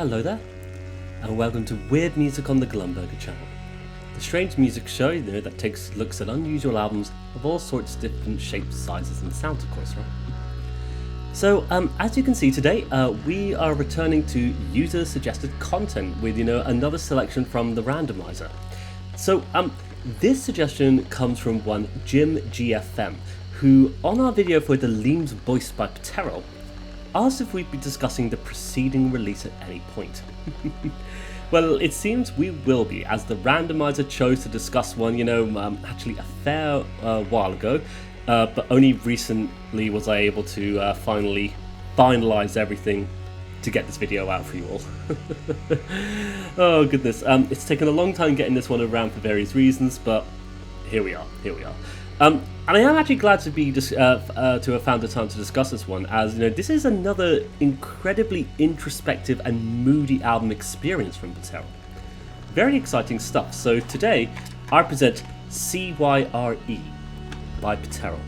Hello there, and welcome to Weird Music on the Glumberger channel. The strange music show, that looks at unusual albums of all sorts of different shapes, sizes and sounds, of course, right? So, as you can see today, we are returning to user-suggested content with, another selection from the randomizer. So, this suggestion comes from one JimGFM, who, on our video for the Leems Boyste by Petteril, asked if we'd be discussing the preceding release at any point. Well, it seems we will be, as the randomizer chose to discuss one, actually a fair while ago, but only recently was I able to finally finalize everything to get this video out for you all. Oh goodness, it's taken a long time getting this one around for various reasons, but here we are. And I am actually glad to be to have found the time to discuss this one, as this is another incredibly introspective and moody album experience from Petteril. Very exciting stuff. So today I present CYRE by Petteril.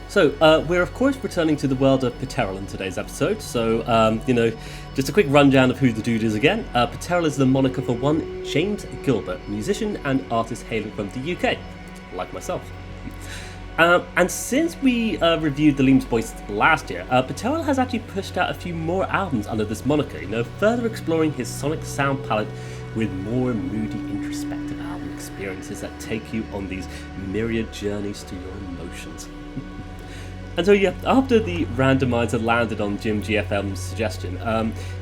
So, we're of course returning to the world of Petteril in today's episode, so, just a quick rundown of who the dude is again. Petteril is the moniker for one James Gilbert, musician and artist hailing from the UK, like myself. And since we reviewed the Leems Boyste last year, Petteril has actually pushed out a few more albums under this moniker, further exploring his sonic sound palette with more moody, introspective album experiences that take you on these myriad journeys through your emotions. And so yeah, after the randomizer landed on JimGFM's suggestion,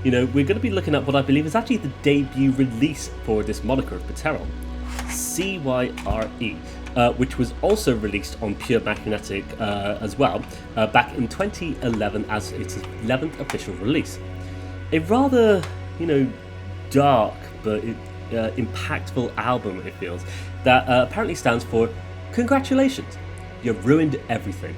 we're going to be looking at what I believe is actually the debut release for this moniker of Petteril, CYRE, which was also released on Pure Magnetik as well, back in 2011 as its 11th official release. A rather, dark but impactful album, it feels, that apparently stands for Congratulations, you've ruined everything.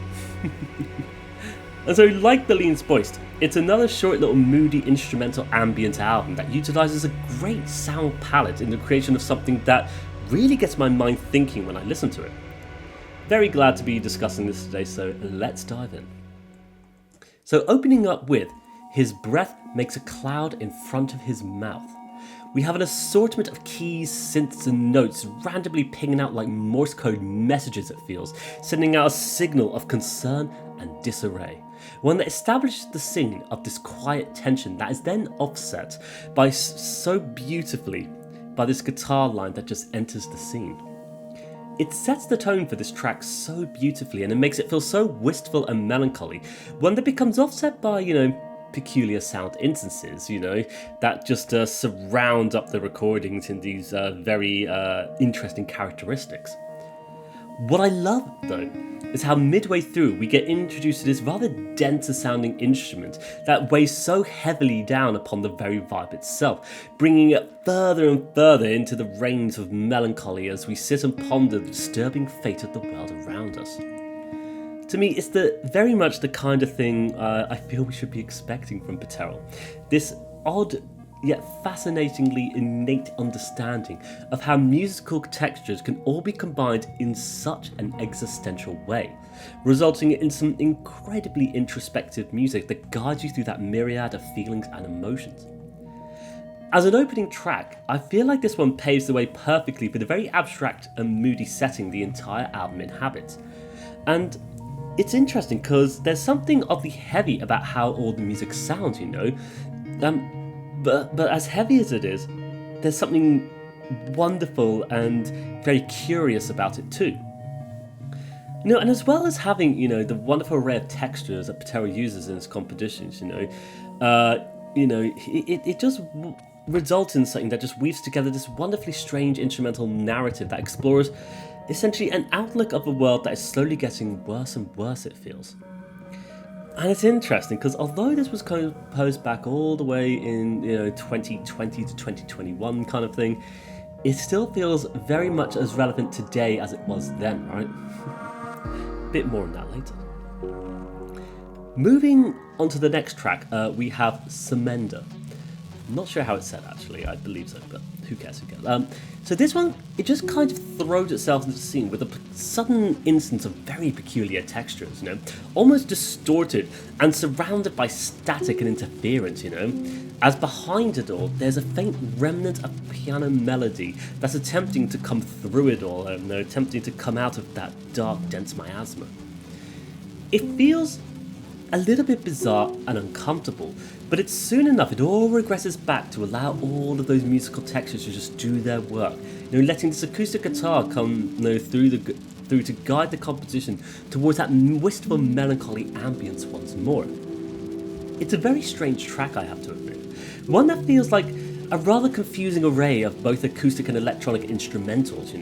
And so, like the Leems Boyste, it's another short little moody instrumental ambient album that utilises a great sound palette in the creation of something that really gets my mind thinking when I listen to it. Very glad to be discussing this today, so let's dive in. So, opening up with His breath makes a cloud in front of his mouth. We have an assortment of keys, synths and notes randomly pinging out like Morse code messages, it feels, sending out a signal of concern and disarray. One that establishes the scene of this quiet tension that is then offset by so beautifully by this guitar line that just enters the scene. It sets the tone for this track so beautifully, and it makes it feel so wistful and melancholy, one that becomes offset by, peculiar sound instances, that just surround up the recordings in these very interesting characteristics. What I love, though, is how midway through we get introduced to this rather denser sounding instrument that weighs so heavily down upon the very vibe itself, bringing it further and further into the reins of melancholy as we sit and ponder the disturbing fate of the world around us. To me, it's very much the kind of thing I feel we should be expecting from Petteril. This odd yet fascinatingly innate understanding of how musical textures can all be combined in such an existential way, resulting in some incredibly introspective music that guides you through that myriad of feelings and emotions. As an opening track, I feel like this one paves the way perfectly for the very abstract and moody setting the entire album inhabits. And it's interesting because there's something oddly heavy about how all the music sounds, but as heavy as it is, there's something wonderful and very curious about it too. And as well as having, the wonderful array of textures that Petteril uses in his compositions, it just results in something that just weaves together this wonderfully strange instrumental narrative that explores essentially an outlook of a world that is slowly getting worse and worse, it feels. And it's interesting because although this was composed back all the way in 2020 to 2021 kind of thing, it still feels very much as relevant today as it was then, right? Bit more on that later. Moving on to the next track, we have Semenda. I'm not sure how it's said actually, I believe so, but who cares? So this one, it just kind of throws itself into the scene with a sudden instance of very peculiar textures, almost distorted and surrounded by static and interference, as behind it all, there's a faint remnant of piano melody that's attempting to come through it all, attempting to come out of that dark, dense miasma. It feels a little bit bizarre and uncomfortable, but it's soon enough it all regresses back to allow all of those musical textures to just do their work, letting this acoustic guitar come through to guide the composition towards that wistful melancholy ambience once more. It's a very strange track, I have to admit, one that feels like a rather confusing array of both acoustic and electronic instrumentals,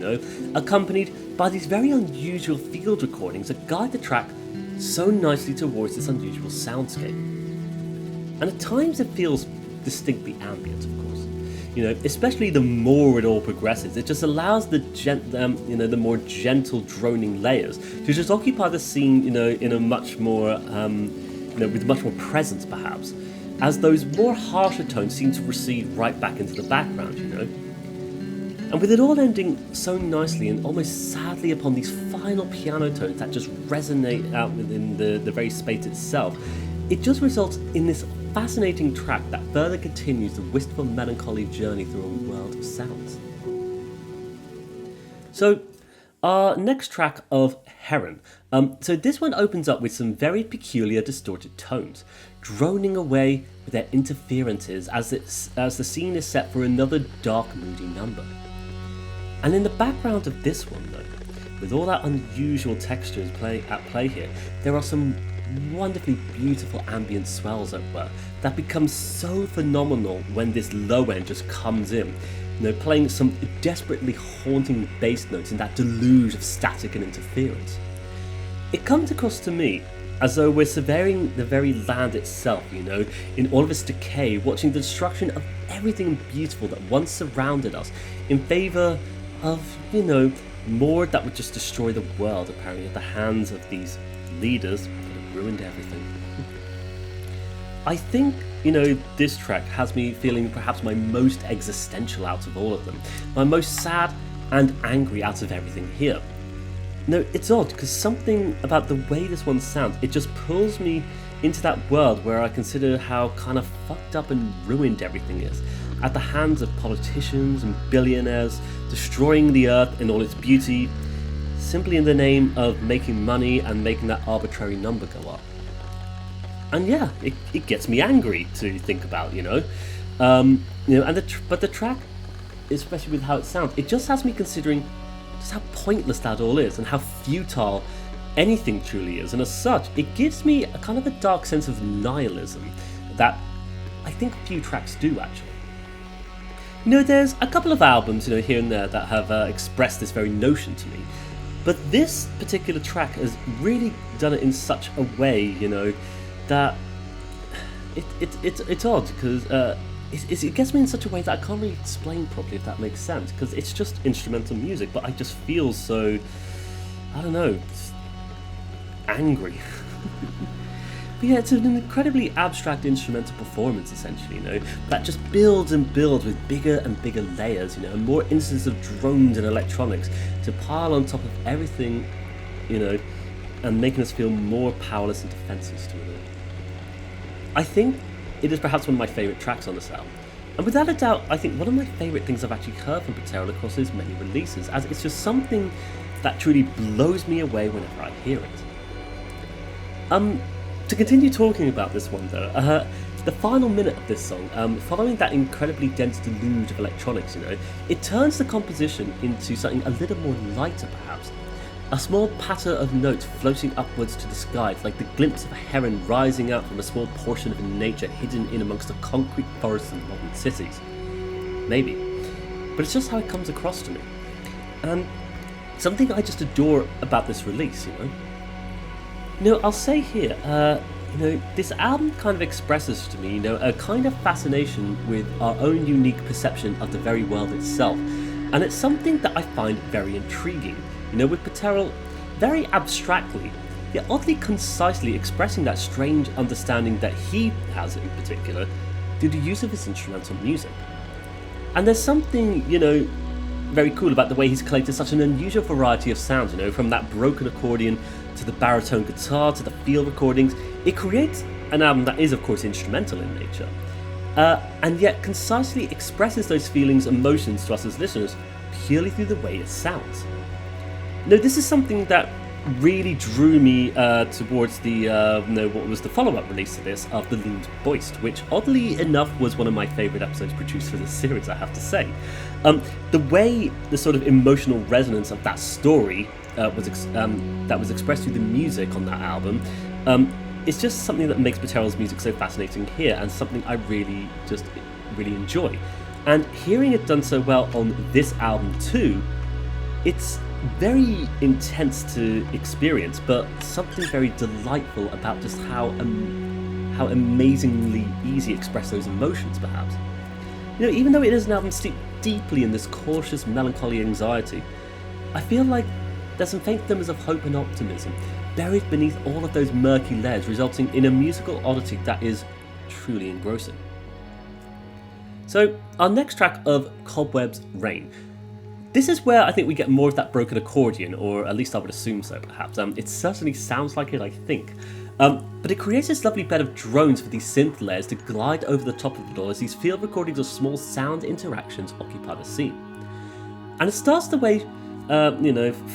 accompanied by these very unusual field recordings that guide the track so nicely towards this unusual soundscape. And at times it feels distinctly ambient, of course. Especially the more it all progresses, it just allows the more gentle droning layers to just occupy the scene, in a much more, with much more presence perhaps, as those more harsher tones seem to recede right back into the background, And with it all ending so nicely and almost sadly upon these final piano tones that just resonate out within the very space itself, it just results in this fascinating track that further continues the wistful melancholy journey through a world of sounds. So, our next track of Heron. So this one opens up with some very peculiar distorted tones, droning away with their interferences as the scene is set for another dark, moody number. And in the background of this one, though, with all that unusual textures at play here, there are some wonderfully beautiful ambient swells at work that become so phenomenal when this low end just comes in, playing some desperately haunting bass notes in that deluge of static and interference. It comes across to me as though we're surveying the very land itself, in all of its decay, watching the destruction of everything beautiful that once surrounded us in favour of, more that would just destroy the world, apparently, at the hands of these leaders that have ruined everything. I think, this track has me feeling perhaps my most existential out of all of them, my most sad and angry out of everything here. It's odd, because something about the way this one sounds, it just pulls me into that world where I consider how kind of fucked up and ruined everything is, at the hands of politicians and billionaires, destroying the earth in all its beauty, simply in the name of making money and making that arbitrary number go up. And yeah, it gets me angry to think about, but the track, especially with how it sounds, it just has me considering just how pointless that all is and how futile anything truly is, and as such, it gives me a kind of a dark sense of nihilism that I think few tracks do actually. There's a couple of albums, here and there that have expressed this very notion to me, but this particular track has really done it in such a way, that it's odd because it gets me in such a way that I can't really explain properly, if that makes sense, because it's just instrumental music, but I just feel so, I don't know, angry. But yeah, it's an incredibly abstract instrumental performance, essentially, that just builds and builds with bigger and bigger layers, and more instances of drones and electronics to pile on top of everything, and making us feel more powerless and defenseless to it. I think it is perhaps one of my favourite tracks on this album, and without a doubt, I think one of my favourite things I've actually heard from Petteril across his many releases, as it's just something that truly blows me away whenever I hear it. To continue talking about this one though, the final minute of this song, following that incredibly dense deluge of electronics, it turns the composition into something a little more lighter perhaps. A small patter of notes floating upwards to the sky, like the glimpse of a heron rising out from a small portion of nature hidden in amongst the concrete forests of modern cities. Maybe. But it's just how it comes across to me. And something I just adore about this release, I'll say here, this album kind of expresses to me, a kind of fascination with our own unique perception of the very world itself. And it's something that I find very intriguing, with Petteril very abstractly, yet oddly concisely expressing that strange understanding that he has in particular through the use of his instrumental music. And there's something, very cool about the way he's collected such an unusual variety of sounds, from that broken accordion to the baritone guitar to the field recordings. It creates an album that is, of course, instrumental in nature, and yet concisely expresses those feelings and emotions to us as listeners purely through the way it sounds. This is something that really drew me towards the what was the follow-up release to this of the Leems Boyste, which oddly enough was one of my favourite episodes produced for this series, I have to say. The way the sort of emotional resonance of that story that was expressed through the music on that album, it's just something that makes Petteril's music so fascinating here, and something I really enjoy. And hearing it done so well on this album too, it's very intense to experience, but something very delightful about just how amazingly easy express those emotions, perhaps. Even though it is an album steeped deeply in this cautious, melancholy anxiety, I feel like there's some faint glimmers of hope and optimism buried beneath all of those murky layers, resulting in a musical oddity that is truly engrossing. So, our next track of Cobweb's Rain. This is where I think we get more of that broken accordion, or at least I would assume so, perhaps. It certainly sounds like it, I think. But it creates this lovely bed of drones for these synth layers to glide over the top of it all as these field recordings of small sound interactions occupy the scene. And it starts the way,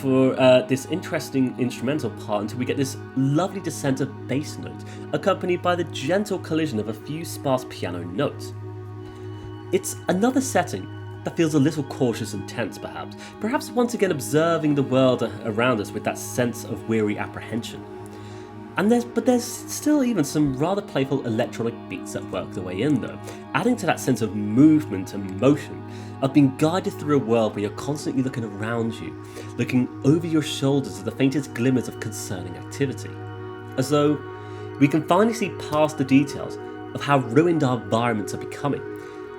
for this interesting instrumental part until we get this lovely descent of bass notes, accompanied by the gentle collision of a few sparse piano notes. It's another setting that feels a little cautious and tense, perhaps once again observing the world around us with that sense of weary apprehension. And there's still even some rather playful electronic beats that work their way in though, adding to that sense of movement and motion, of being guided through a world where you're constantly looking around you, looking over your shoulders at the faintest glimmers of concerning activity. As though we can finally see past the details of how ruined our environments are becoming,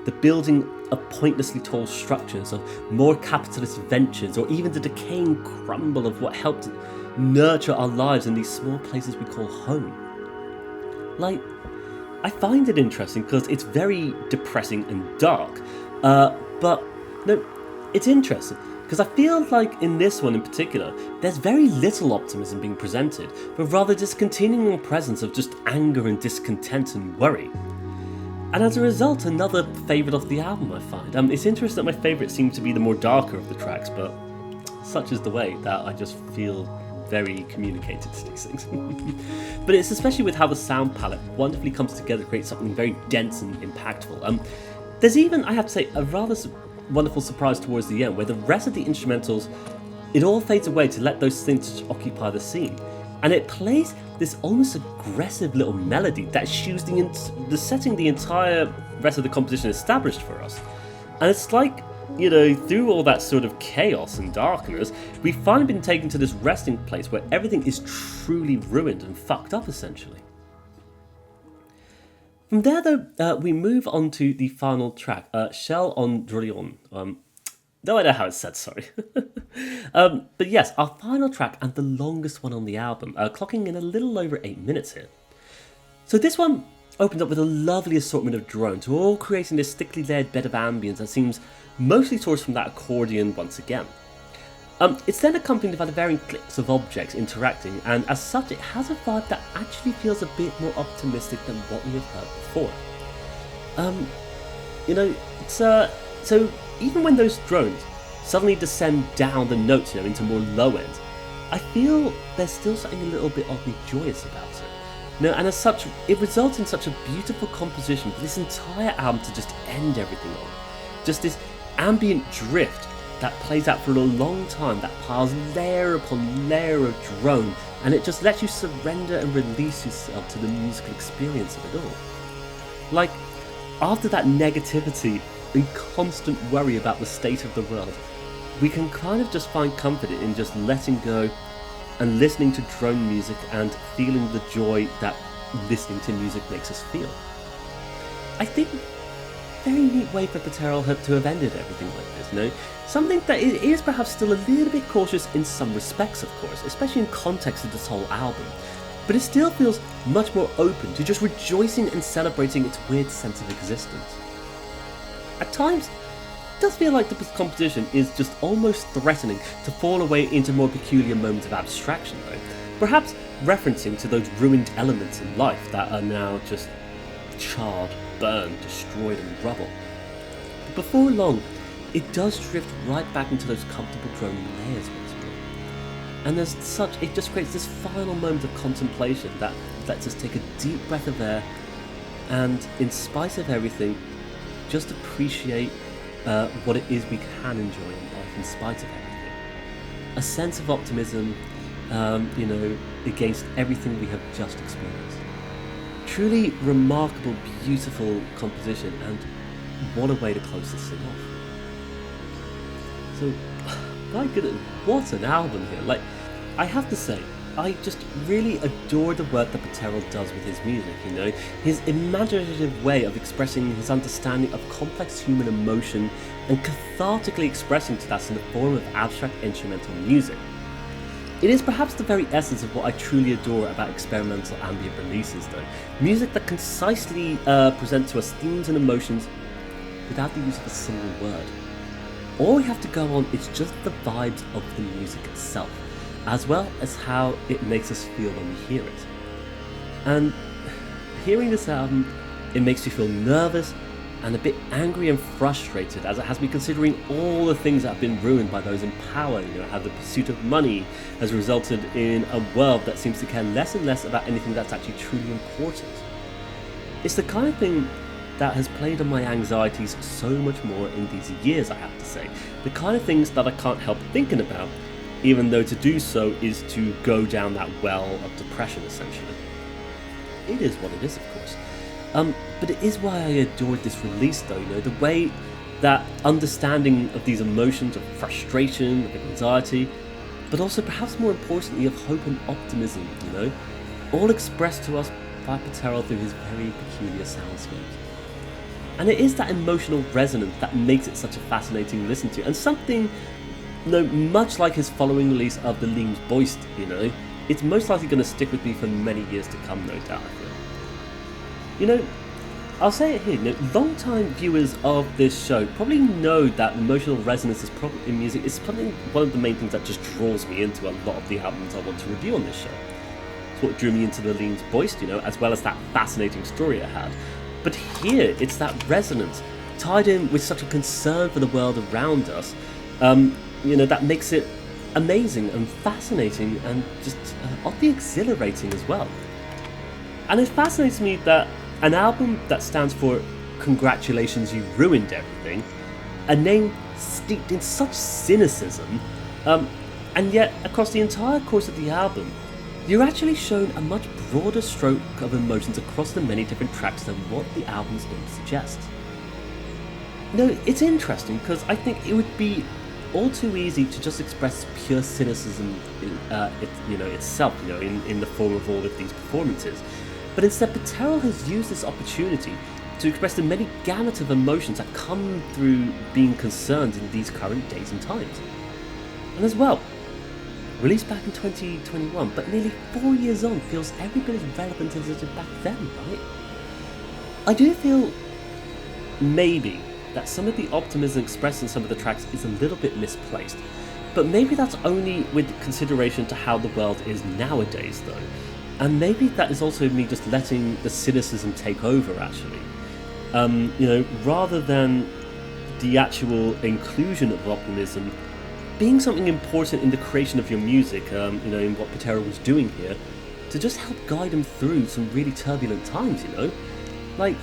the building of pointlessly tall structures, of more capitalist ventures, or even the decaying crumble of what helped nurture our lives in these small places we call home. I find it interesting because it's very depressing and dark, but it's interesting because I feel like in this one in particular, there's very little optimism being presented, but rather this continuing presence of just anger and discontent and worry. And as a result, another favourite of the album, I find. It's interesting that my favourite seems to be the more darker of the tracks, but such is the way that I just feel very communicated to these things. But it's especially with how the sound palette wonderfully comes together to create something very dense and impactful. There's even, I have to say, a rather wonderful surprise towards the end, where the rest of the instrumentals, it all fades away to let those synths occupy the scene. And it plays this almost aggressive little melody that eschews the setting the entire rest of the composition established for us. And it's like, through all that sort of chaos and darkness, we've finally been taken to this resting place where everything is truly ruined and fucked up, essentially. From there, though, we move on to the final track, Shell on Drillon. No idea how it's said, sorry. But yes, our final track and the longest one on the album, clocking in a little over 8 minutes here. So this one opens up with a lovely assortment of drones, all creating this thickly layered bed of ambience that seems mostly sourced from that accordion once again. It's then accompanied by the varying clicks of objects interacting, and as such it has a vibe that actually feels a bit more optimistic than what we have heard before. So even when those drones suddenly descend down the notes into more low ends, I feel there's still something a little bit oddly joyous about it. And as such, it results in such a beautiful composition for this entire album to just end everything on. Just this ambient drift that plays out for a long time, that piles layer upon layer of drone, and it just lets you surrender and release yourself to the musical experience of it all. After that negativity and constant worry about the state of the world, we can kind of just find comfort in just letting go and listening to drone music and feeling the joy that listening to music makes us feel. I think very neat way for Petteril to have ended everything like this, you know? Something that is perhaps still a little bit cautious in some respects, of course, especially in context of this whole album, but it still feels much more open to just rejoicing and celebrating its weird sense of existence. At times, it does feel like the composition is just almost threatening to fall away into more peculiar moments of abstraction though, perhaps referencing to those ruined elements in life that are now just charred, burned, destroyed and rubble. But before long, it does drift right back into those comfortable droning layers once more. And it just creates this final moment of contemplation that lets us take a deep breath of air and, in spite of everything, just appreciate what it is we can enjoy in life in spite of everything. A sense of optimism, against everything we have just experienced. Truly remarkable, beautiful composition, and what a way to close this thing off. So, my goodness, what an album here. Like, I have to say, I just really adore the work that Petteril does with his music, you know? His imaginative way of expressing his understanding of complex human emotion and cathartically expressing to that in the form of abstract instrumental music. It is perhaps the very essence of what I truly adore about experimental ambient releases though. Music that concisely presents to us themes and emotions without the use of a single word. All we have to go on is just the vibes of the music itself, as well as how it makes us feel when we hear it. And hearing this album, it makes me feel nervous and a bit angry and frustrated, as it has me considering all the things that have been ruined by those in power, how the pursuit of money has resulted in a world that seems to care less and less about anything that's actually truly important. It's the kind of thing that has played on my anxieties so much more in these years, I have to say. The kind of things that I can't help thinking about, even though to do so is to go down that well of depression, essentially. It is what it is, of course. But it is why I adored this release though, the way that understanding of these emotions of frustration, of anxiety, but also perhaps more importantly of hope and optimism, all expressed to us by Petteril through his very peculiar soundscapes. And it is that emotional resonance that makes it such a fascinating listen to, and something, much like his following release of the Leems Boyste, it's most likely going to stick with me for many years to come, no doubt. I'll say it here, long-time viewers of this show probably know that emotional resonance in music is probably one of the main things that just draws me into a lot of the albums I want to review on this show. It's what drew me into the Leems Boyste, as well as that fascinating story it had. But here, it's that resonance, tied in with such a concern for the world around us, that makes it amazing and fascinating and just oddly exhilarating as well. And it fascinates me that an album that stands for "Congratulations, you ruined everything," a name steeped in such cynicism, and yet across the entire course of the album, you're actually shown a much broader stroke of emotions across the many different tracks than what the album's name suggests. It's interesting because I think it would be all too easy to just express pure cynicism itself, in the form of all of these performances. But instead, Petteril has used this opportunity to express the many gamut of emotions that come through being concerned in these current days and times. And as well, released back in 2021, but nearly 4 years on, feels every bit as relevant as it did back then, right? I do feel maybe that some of the optimism expressed in some of the tracks is a little bit misplaced, but maybe that's only with consideration to how the world is nowadays though, and maybe that is also me just letting the cynicism take over actually, rather than the actual inclusion of optimism being something important in the creation of your music, in what Petteril was doing here, to just help guide him through some really turbulent times, Like,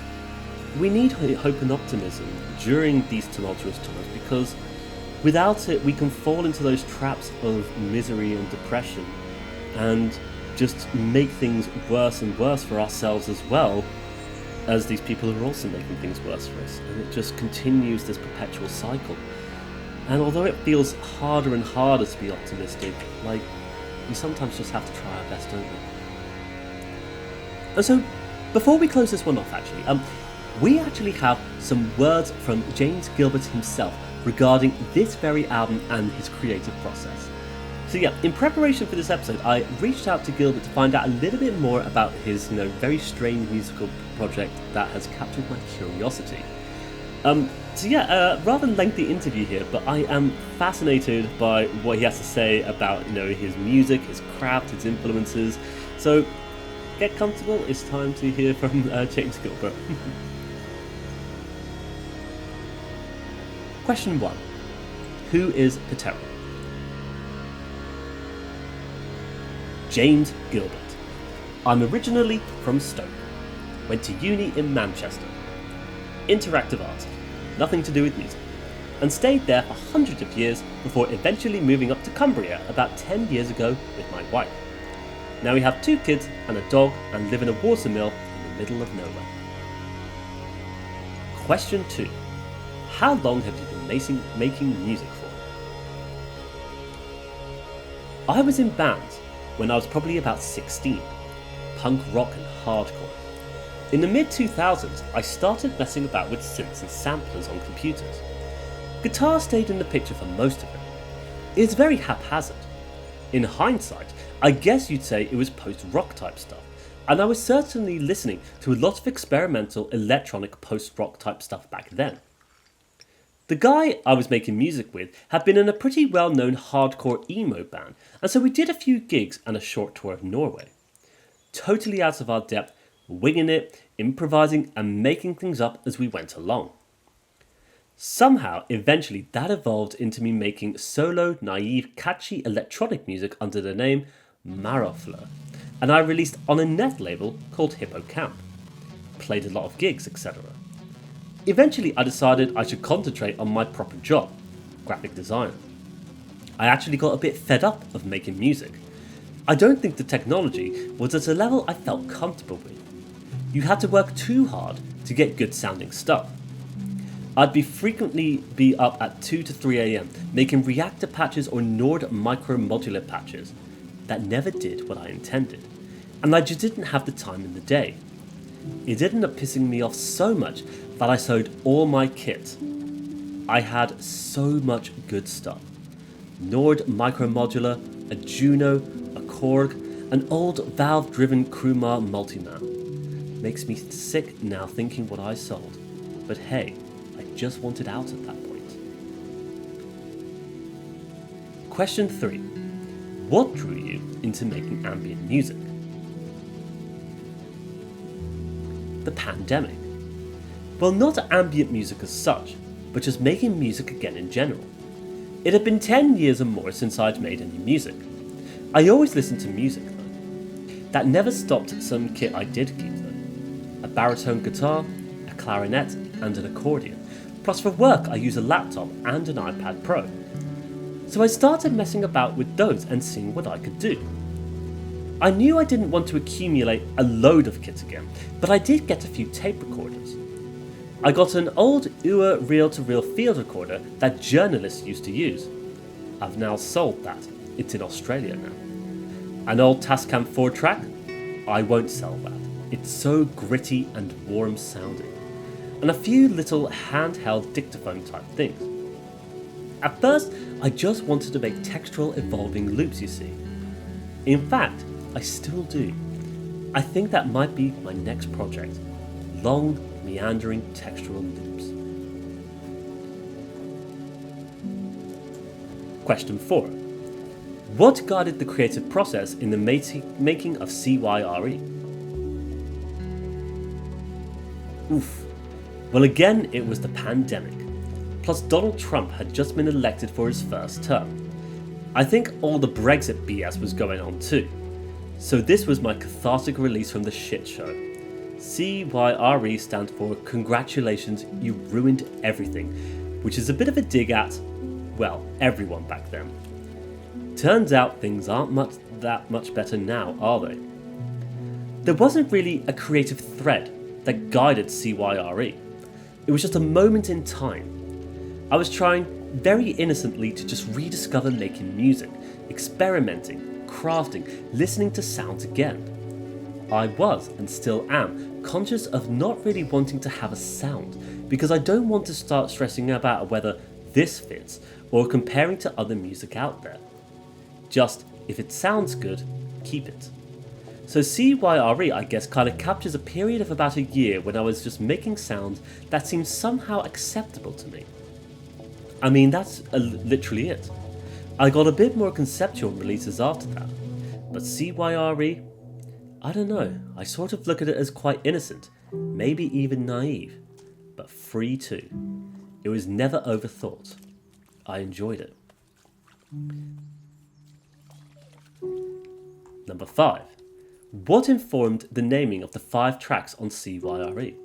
we need hope and optimism during these tumultuous times, because without it we can fall into those traps of misery and depression and just make things worse and worse for ourselves as well as these people who are also making things worse for us, and it just continues this perpetual cycle. And although it feels harder and harder to be optimistic, like, we sometimes just have to try our best, don't we? And so, before we close this one off actually, we actually have some words from James Gilbert himself regarding this very album and his creative process. So yeah, in preparation for this episode, I reached out to Gilbert to find out a little bit more about his, very strange musical project that has captured my curiosity. So yeah, rather lengthy interview here, but I am fascinated by what he has to say about, his music, his craft, his influences. So get comfortable, it's time to hear from James Gilbert. Question 1. Who is Petteril? James Gilbert. I'm originally from Stoke. Went to uni in Manchester. Interactive art. Nothing to do with music. And stayed there for hundreds of years before eventually moving up to Cumbria about 10 years ago with my wife. Now we have 2 kids and a dog and live in a water mill in the middle of nowhere. Question 2. How long have you been making music for? I was in bands when I was probably about 16, punk rock and hardcore. In the mid-2000s, I started messing about with synths and samplers on computers. Guitar stayed in the picture for most of it. It is very haphazard. In hindsight, I guess you'd say it was post-rock type stuff, and I was certainly listening to a lot of experimental electronic post-rock type stuff back then. The guy I was making music with had been in a pretty well-known hardcore emo band, and so we did a few gigs and a short tour of Norway. Totally out of our depth, winging it, improvising and making things up as we went along. Somehow, eventually that evolved into me making solo, naive, catchy electronic music under the name Marofleur, and I released on a net label called Hippocamp. Played a lot of gigs, etc. Eventually I decided I should concentrate on my proper job, graphic designer. I actually got a bit fed up of making music. I don't think the technology was at a level I felt comfortable with. You had to work too hard to get good sounding stuff. I'd frequently be up at 2 to 3 AM making reactor patches or Nord micro modular patches that never did what I intended, and I just didn't have the time in the day. It ended up pissing me off so much that I sold all my kit. I had so much good stuff. Nord micromodular, a Juno, a Korg, an old valve-driven Krumar Multiman. Makes me sick now thinking what I sold. But hey, I just wanted out at that point. Question 3. What drew you into making ambient music? The pandemic. Well, not ambient music as such, but just making music again in general. It had been 10 years or more since I'd made any music. I always listened to music though. That never stopped some kit I did keep though. A baritone guitar, a clarinet and an accordion. Plus for work I use a laptop and an iPad Pro. So I started messing about with those and seeing what I could do. I knew I didn't want to accumulate a load of kit again, but I did get a few tape recorders. I got an old UA reel-to-reel field recorder that journalists used to use. I've now sold that. It's in Australia now. An old Tascam 4-track? I won't sell that. It's so gritty and warm sounding. And a few little handheld dictaphone type things. At first, I just wanted to make textural evolving loops, you see. In fact, I still do. I think that might be my next project. Long, meandering textural loops. Question 4. What guided the creative process in the making of CYRE? Oof. Well, again, it was the pandemic. Plus Donald Trump had just been elected for his first term. I think all the Brexit BS was going on too. So this was my cathartic release from the shit show. CYRE stands for Congratulations, You Ruined Everything, which is a bit of a dig at, well, everyone back then. Turns out things aren't that much better now, are they? There wasn't really a creative thread that guided CYRE. It was just a moment in time. I was trying very innocently to just rediscover making music, experimenting, crafting, listening to sounds again. I was, and still am, conscious of not really wanting to have a sound, because I don't want to start stressing about whether this fits, or comparing to other music out there. Just, if it sounds good, keep it. So CYRE, I guess, kind of captures a period of about a year when I was just making sounds that seemed somehow acceptable to me. I mean, that's literally it. I got a bit more conceptual releases after that, but CYRE, I don't know, I sort of look at it as quite innocent, maybe even naive, but free too. It was never overthought. I enjoyed it. Number 5. What informed the naming of the 5 tracks on CYRE?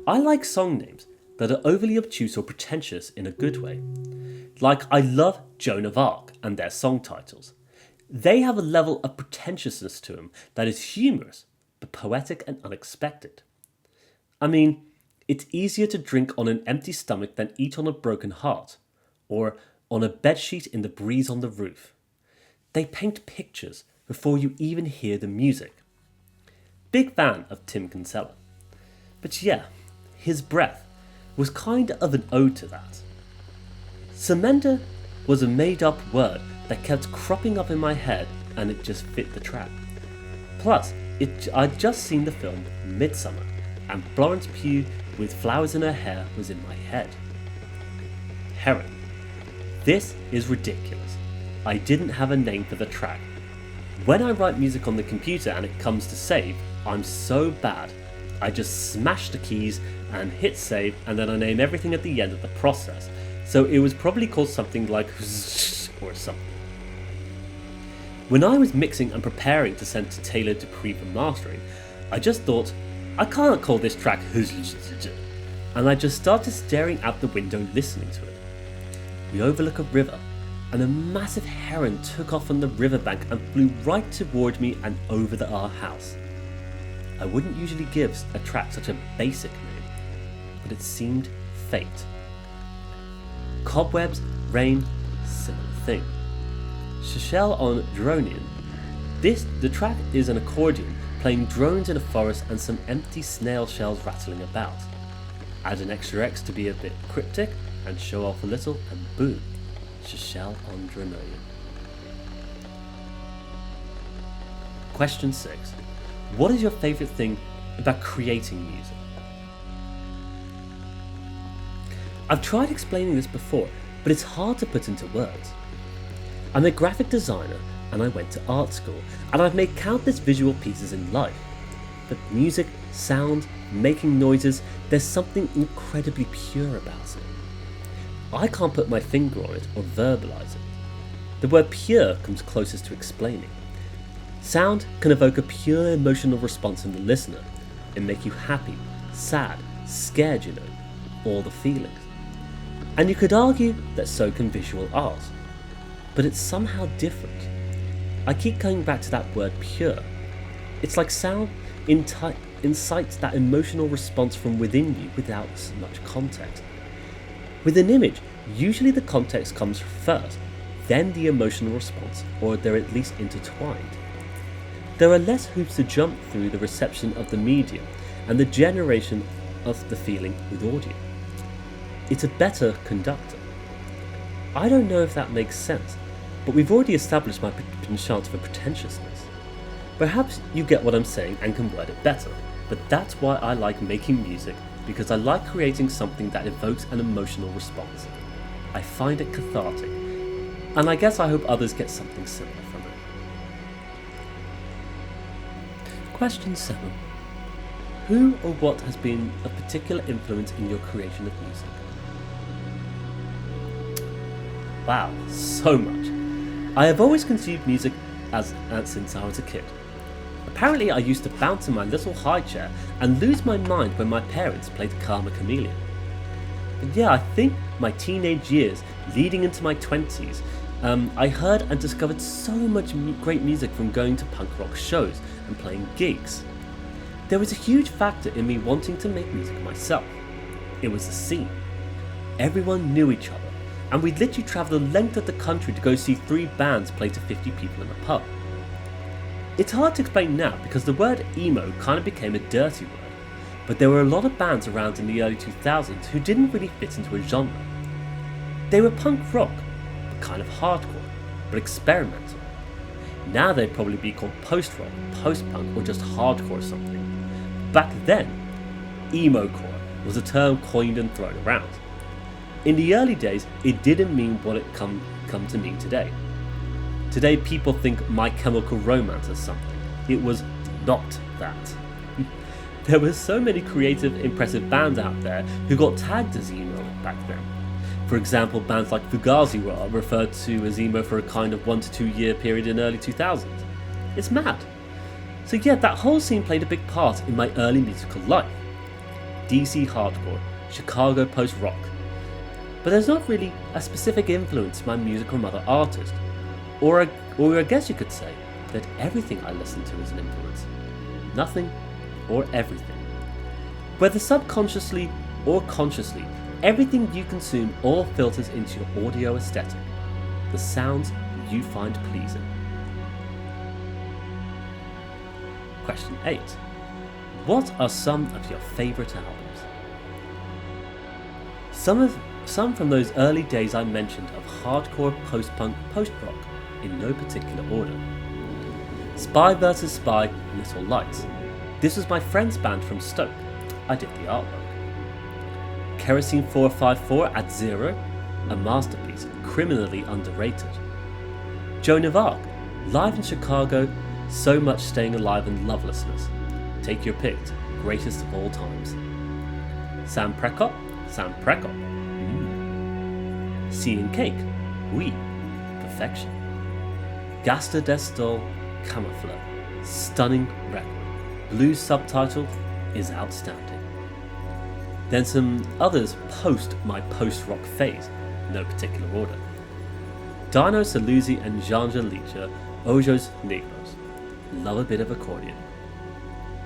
I like song names that are overly obtuse or pretentious in a good way. Like, I love Joan of Arc and their song titles. They have a level of pretentiousness to them that is humorous, but poetic and unexpected. I mean, it's easier to drink on an empty stomach than eat on a broken heart, or on a bedsheet in the breeze on the roof. They paint pictures before you even hear the music. Big fan of Tim Kinsella. But yeah, his breath was kind of an ode to that. Samantha was a made-up word that kept cropping up in my head, and it just fit the track. Plus, I'd just seen the film Midsummer, and Florence Pugh with flowers in her hair was in my head. Heron. This is ridiculous. I didn't have a name for the track. When I write music on the computer and it comes to save, I'm so bad. I just smash the keys and hit save, and then I name everything at the end of the process. So it was probably called something like or something. When I was mixing and preparing to send to Taylor Dupree for mastering, I just thought, I can't call this track and I just started staring out the window listening to it. We overlook a river, and a massive heron took off on the riverbank and flew right toward me and over our house. I wouldn't usually give a track such a basic name, but it seemed fate. Cobwebs, rain, similar thing. Shishel on Dronian. The track is an accordion playing drones in a forest and some empty snail shells rattling about. Add an extra X to be a bit cryptic and show off a little, and boom, Shishel on Dronian. Question 6. What is your favourite thing about creating music? I've tried explaining this before, but it's hard to put into words. I'm a graphic designer and I went to art school, and I've made countless visual pieces in life. But music, sound, making noises, there's something incredibly pure about it. I can't put my finger on it or verbalize it. The word pure comes closest to explaining. Sound can evoke a pure emotional response in the listener and make you happy, sad, scared, all the feelings. And you could argue that so can visual art. But it's somehow different. I keep coming back to that word pure. It's like sound incites that emotional response from within you without much context. With an image, usually the context comes first, then the emotional response, or they're at least intertwined. There are less hoops to jump through the reception of the medium and the generation of the feeling with audio. It's a better conductor. I don't know if that makes sense, but we've already established my penchant for pretentiousness. Perhaps you get what I'm saying and can word it better, but that's why I like making music, because I like creating something that evokes an emotional response. I find it cathartic, and I guess I hope others get something similar from it. Question 7. Who or what has been a particular influence in your creation of music? Wow, so much. I have always consumed music since I was a kid. Apparently I used to bounce in my little high chair and lose my mind when my parents played Karma Chameleon. But yeah, I think my teenage years leading into my 20s, I heard and discovered so much great music from going to punk rock shows and playing gigs. There was a huge factor in me wanting to make music myself. It was the scene. Everyone knew each other, and we'd literally travel the length of the country to go see 3 bands play to 50 people in a pub. It's hard to explain now because the word emo kind of became a dirty word, but there were a lot of bands around in the early 2000s who didn't really fit into a genre. They were punk rock, but kind of hardcore, but experimental. Now they'd probably be called post-rock, post-punk, or just hardcore or something. Back then, emo-core was a term coined and thrown around. In the early days, it didn't mean what it come to mean today. Today people think My Chemical Romance is something. It was not that. There were so many creative, impressive bands out there who got tagged as emo back then. For example, bands like Fugazi were referred to as emo for a kind of 1 to 2 year period in early 2000s. It's mad. So yeah, that whole scene played a big part in my early musical life. DC hardcore, Chicago post-rock. But there's not really a specific influence in my music from other artists. Or I guess you could say that everything I listen to is an influence. Nothing or everything. Whether subconsciously or consciously, everything you consume all filters into your audio aesthetic, the sounds you find pleasing. Question 8. What are some of your favourite albums? Some from those early days I mentioned of hardcore, post-punk, post-rock, in no particular order. Spy vs Spy, Little Lights. This was my friend's band from Stoke. I did the artwork. Kerosene 454 at Zero, a masterpiece, criminally underrated. Joan of Arc, live in Chicago, so much staying alive in lovelessness. Take your pick, greatest of all times. Sam Prekop. Sea and Cake, Oui, perfection. Gasta des Stol, Camouflage, stunning record. Blues subtitle is outstanding. Then some others post my post-rock phase, no particular order. Dino Saluzzi and Janja Licha, Ojos Negros, love a bit of accordion.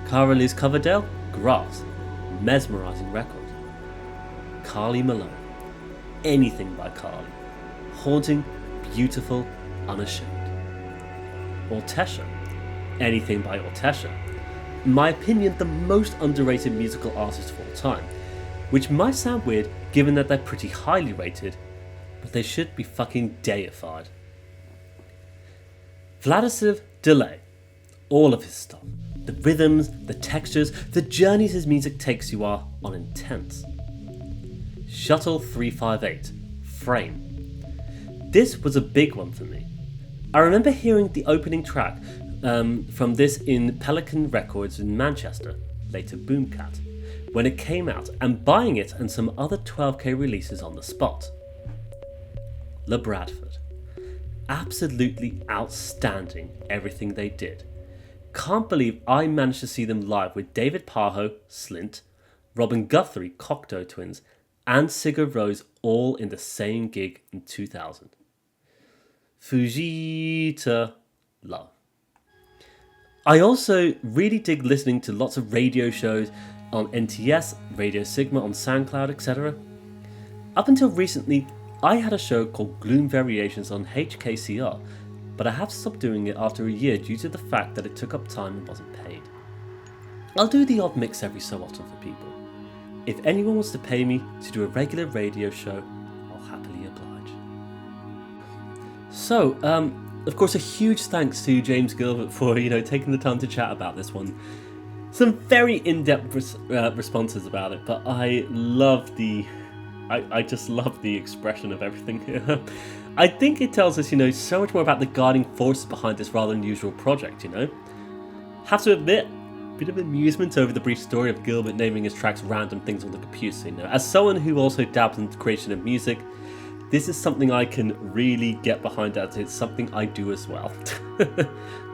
Carly's Coverdale, Grass, mesmerising record. Carly Malone, anything by Carly, haunting, beautiful, unashamed. Ortesha, anything by Ortesha, in my opinion the most underrated musical artist of all time, which might sound weird given that they're pretty highly rated, but they should be fucking deified. Vladislav Delay, all of his stuff, the rhythms, the textures, the journeys his music takes you are on intense. Shuttle 358, Frame. This was a big one for me. I remember hearing the opening track from this in Pelican Records in Manchester, later Boomcat, when it came out, and buying it and some other 12k releases on the spot. Le Bradford. Absolutely outstanding everything they did. Can't believe I managed to see them live with David Parho, Slint, Robin Guthrie, Cocteau Twins, and Sigur Rós all in the same gig in 2000. Fujita love. I also really dig listening to lots of radio shows on NTS, Radio Sigma on SoundCloud, etc. Up until recently, I had a show called Gloom Variations on HKCR, but I have stopped doing it after a year due to the fact that it took up time and wasn't paid. I'll do the odd mix every so often for people. If anyone wants to pay me to do a regular radio show, I'll happily oblige. So, of course, a huge thanks to James Gilbert for taking the time to chat about this one. Some very in-depth responses about it, but I just love the expression of everything here. I think it tells us, so much more about the guiding forces behind this rather unusual project, Have to admit, bit of amusement over the brief story of Gilbert naming his tracks random things on the computer. As someone who also dabbles in the creation of music, this is something I can really get behind, as it's something I do as well.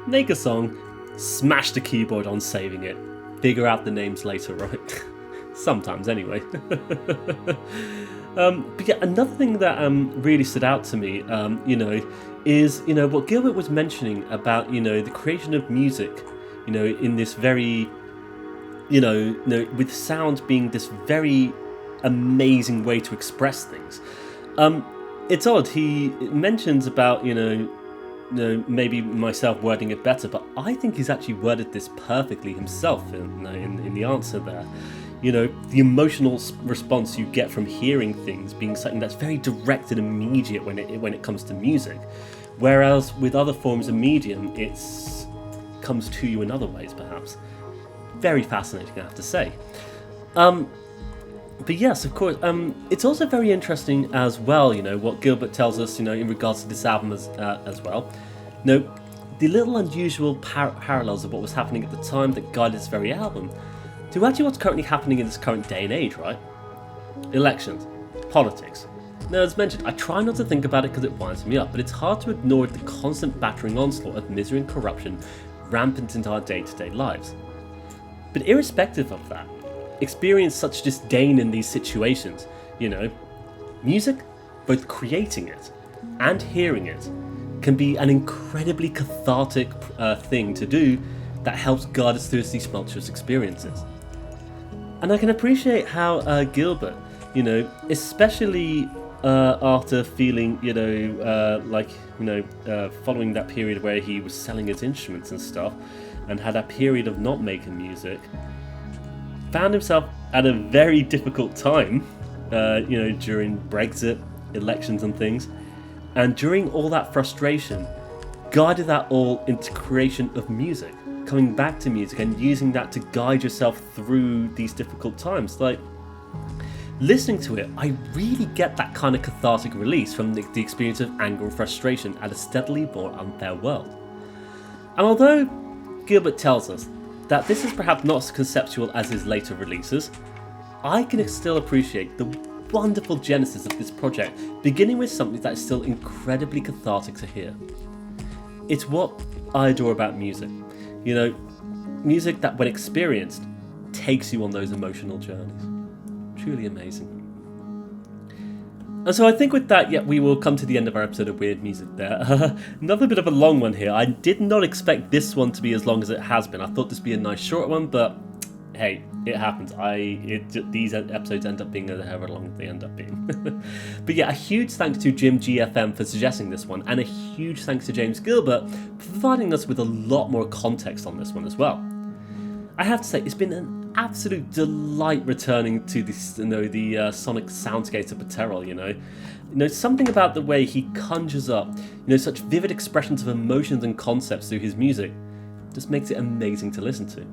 Make a song, smash the keyboard on saving it, figure out the names later, right? Sometimes anyway. But yeah, another thing that really stood out to me, is what Gilbert was mentioning about the creation of music, in this very, with sound being this very amazing way to express things. It's odd. He mentions about maybe myself wording it better, but I think he's actually worded this perfectly himself in the answer there. The emotional response you get from hearing things being something that's very direct and immediate when it comes to music, whereas with other forms of medium, it comes to you in other ways, perhaps. Very fascinating, I have to say. But yes, of course, it's also very interesting as well, what Gilbert tells us, in regards to this album as well. The little unusual parallels of what was happening at the time that guided this very album to actually what's currently happening in this current day and age, right? Elections, politics. Now, as mentioned, I try not to think about it because it winds me up, but it's hard to ignore the constant battering onslaught of misery and corruption rampant into our day-to-day lives. But irrespective of that, experience such disdain in these situations, music, both creating it and hearing it, can be an incredibly cathartic thing to do that helps guide us through these tumultuous experiences. And I can appreciate how Gilbert, especially after feeling, following that period where he was selling his instruments and stuff, and had that period of not making music, found himself at a very difficult time, during Brexit, elections and things, and during all that frustration, guided that all into creation of music, coming back to music and using that to guide yourself through these difficult times. Like, listening to it, I really get that kind of cathartic release from the experience of anger and frustration at a steadily more unfair world. And although Gilbert tells us that this is perhaps not as conceptual as his later releases, I can still appreciate the wonderful genesis of this project, beginning with something that is still incredibly cathartic to hear. It's what I adore about music. Music that, when experienced, takes you on those emotional journeys. Truly amazing. And so I think with that, we will come to the end of our episode of Weird Music there. Another bit of a long one here. I did not expect this one to be as long as it has been. I thought this would be a nice short one, but hey, it happens. These episodes end up being however long they end up being. But yeah, a huge thanks to JimGFM for suggesting this one, and a huge thanks to James Gilbert for providing us with a lot more context on this one as well. I have to say, it's been an absolute delight returning to this, the sonic soundscapes of Petteril. Something about the way he conjures up, such vivid expressions of emotions and concepts through his music just makes it amazing to listen to.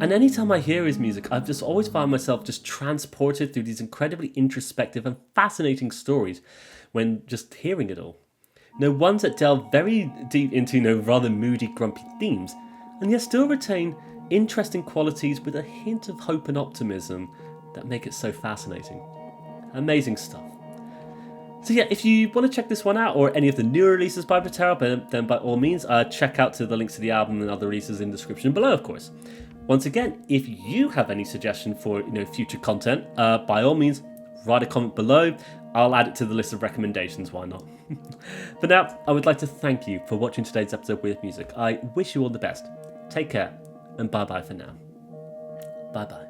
And anytime I hear his music, I've just always found myself just transported through these incredibly introspective and fascinating stories when just hearing it all. Ones that delve very deep into, rather moody, grumpy themes, and yet still retain interesting qualities with a hint of hope and optimism that make it so fascinating. Amazing stuff. So yeah, if you want to check this one out, or any of the newer releases by Petteril, then by all means, check out the links to the album and other releases in the description below, of course. Once again, if you have any suggestion for future content, by all means, write a comment below. I'll add it to the list of recommendations, why not? For now, I would like to thank you for watching today's episode of Weird Music. I wish you all the best. Take care, and bye-bye for now. Bye-bye.